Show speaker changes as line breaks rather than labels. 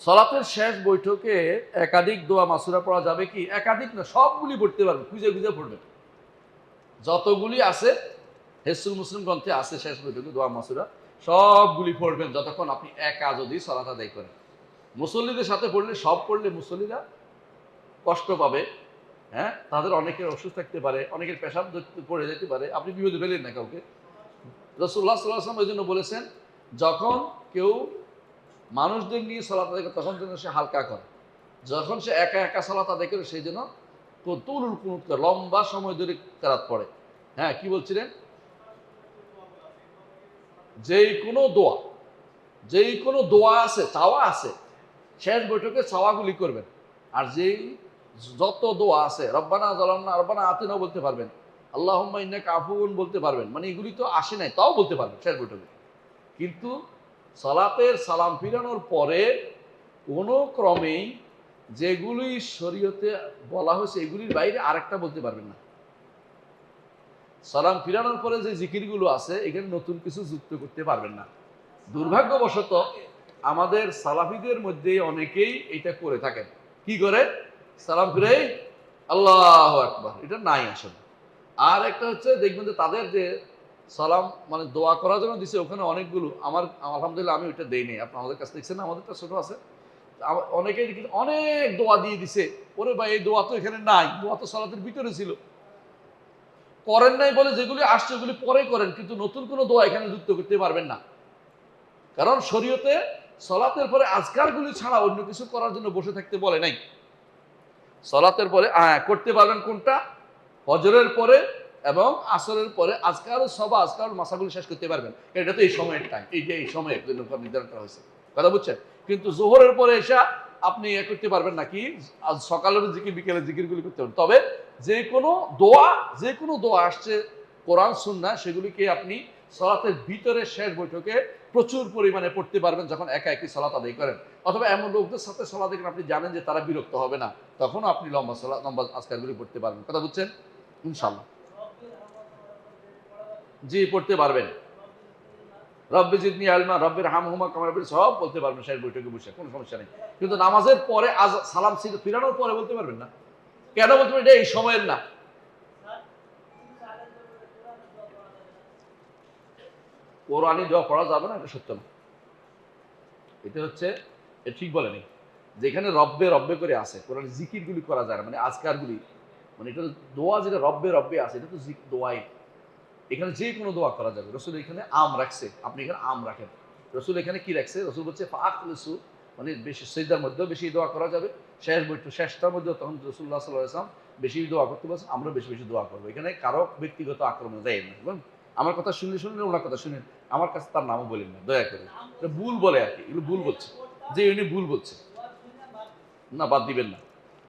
সালাতের শেষ বৈঠকে একাধিক দোয়া মাসুরা পড়া যাবে কি? একাধিক না, সবগুলি পড়তে পারবেন, খুঁজে খুঁজে পড়বেন। যতগুলি আছে হিসনুল মুসলিম গ্রন্থে আছে শেষ বৈঠকে দোয়া মাসুরা, সবগুলি পড়বেন যতক্ষণ আপনি একা যদি সালাত আদায় করেন। মুসল্লিদের সাথে পড়লে, সব পড়লে মুসল্লিরা কষ্ট পাবে। হ্যাঁ, তাদের অনেকের অসুস্থ থাকতে পারে, অনেকের পেশাব পড়ে যেতে পারে, আপনি বিপদে ফেলেন না কাউকে। রাসূলুল্লাহ সাল্লাল্লাহু আলাইহি ওয়াসাল্লাম ওই জন্য বলেছেন, যখন কেউ মানুষদের নিয়ে সালাত আদায় করে তখন যেন সে হালকা করে, যখন সে একা একা সালাত আদায় করে সেই জন্য তুলুল কুনুত করে, লম্বা সময় ধরে কেরাত পড়ে। হ্যাঁ, কি বলছিলেন? যেই কোনো দোয়া আছে, চাওয়া আছে, শেষ বৈঠকে চাওয়াগুলি করবেন। আর যেই যত দোয়া আছে, রব্বানা যালামনা, রব্বানা আতিনা বলতে পারবেন, আল্লাহুম্মা ইন্নাকা আফুউন বলতে পারবেন, মানে এগুলি তো আসে নাই, তাও বলতে পারবেন শেষ বৈঠকে। কিন্তু সালাতের সালাম ফিরানোর পরে কোনো ক্রমেই যেগুলি শরীয়তে বলা হয়েছে এগুলির বাইরে আরেকটা বলতে পারবেন না। সালাম ফিরানোর পরে যে জিকিরগুলো আছে এখানে নতুন কিছু যুক্ত করতে পারবেন না। দুর্ভাগ্যবশত আমাদের সালাফিদের মধ্যে অনেকেই এটা করে থাকেন। কি করে? সালাম ফিরে আল্লাহু আকবার, এটা নাই আসলে। আর একটা হচ্ছে দেখবেন যে তাদের যে সালাম মানে দোয়া করার জন্য দিছে, ওখানে অনেকগুলো আমার আলহামদুলিল্লাহ আমি ওইটা দেই নাই। আপনাদের কাছে দেখছেন না, আমাদেরটা ছোট আছে, অনেকেই অনেক দোয়া দিয়ে দিছে। ওরে ভাই, এই দোয়া তো এখানে নাই, দোয়া তো সালাতের ভিতরে ছিল। করেন নাই বলে যেগুলি আসছে ওগুলি পরে করেন, কিন্তু নতুন কোনো দোয়া এখানে যুক্ত করতে পারবেন না। কারণ শরীয়তে সালাতের পরে আজকারগুলি ছাড়া অন্য কিছু করার জন্য বসে থাকতে বলে নাই। সালাতের পরে করতে পারবেন কোনটা? ফজরের পরে এবং আসরের পরে আজকার সবা, আজকার মাসাগুলি শেষ করতে পারবেন। এটা তো এই সময়ের টাইম, এই যে এই সময়ের জন্য নির্ধারণ করা হয়েছে, কথা বুঝছেন? কিন্তু জোহরের পরে এসে আপনি করতে পারবেন না, কি আজ সকালের জিকির বিকেলের জিকিরগুলি করতে পারবেন। তবে যে কোনো দোয়া আসছে কোরআন সুন্নাহ, সেগুলিকে আপনি সালাতের ভিতরে শেষ বৈঠকে প্রচুর পরিমাণে পড়তে পারবেন যখন একা একই সালাত আদায় করেন। অথবা এমন লোকদের সাথে সালাত দেখেন আপনি জানেন যে তারা বিরক্ত হবে না, তখন আপনি লম্বা আজকারগুলি পড়তে পারবেন, কথা বুঝছেন? ইনশাআল্লাহ জি, পড়তে পারবেন। রব্বি জিদনি ইলমা, রব্বির হামহুমা কামা রাব্বায়ানি, সব বলতে পারবেন শেষ বৈঠকে বসে, কোনো সমস্যা নেই। কিন্তু নামাজের পরে সালাম ফিরানোর পরে বলতে পারবেন না। কেন বলতে পারবেন? এটা এই সময়ের না। কোরআনি দোয়া পড়া যাবে না, এটা সত্য না। এটা হচ্ছে ঠিক বলেনি, যেখানে রব্বে রব্বে করে আছে কোরআন, জিকিরগুলি করা যায় না, মানে আজকারগুলি, মানে এটা দোয়া যেটা রব্বে রব্বে আছে, এটা তো দোয়াই। এখানে যে কোনো দোয়া করা যাবে। রসুল এখানে আম রাখছে, আপনি এখানে আম রাখেন। রসুল এখানে কি রাখছে? রসুল বলছে ফাআখলিসু, মানে বেশি সিজদার মধ্যেও বেশি দোয়া করা যাবে, শেষটার মধ্যেও, তখন রাসূলুল্লাহ সাল্লাল্লাহু আলাইহি ওয়াসাল্লাম বেশি দোয়া করতে বলছেন, আমরা বেশি বেশি দোয়া করবো। এখানে কারো ব্যক্তিগত আক্রমণ যায় না। আমার কথা শুনলে ওনার কথা শুনেন, আমার কাছে তার নামও বলেন না দয়া করে। ভুল বলে আর কি, এগুলো ভুল বলছে, যে উনি ভুল বলছে, না বাদ দিবেন না।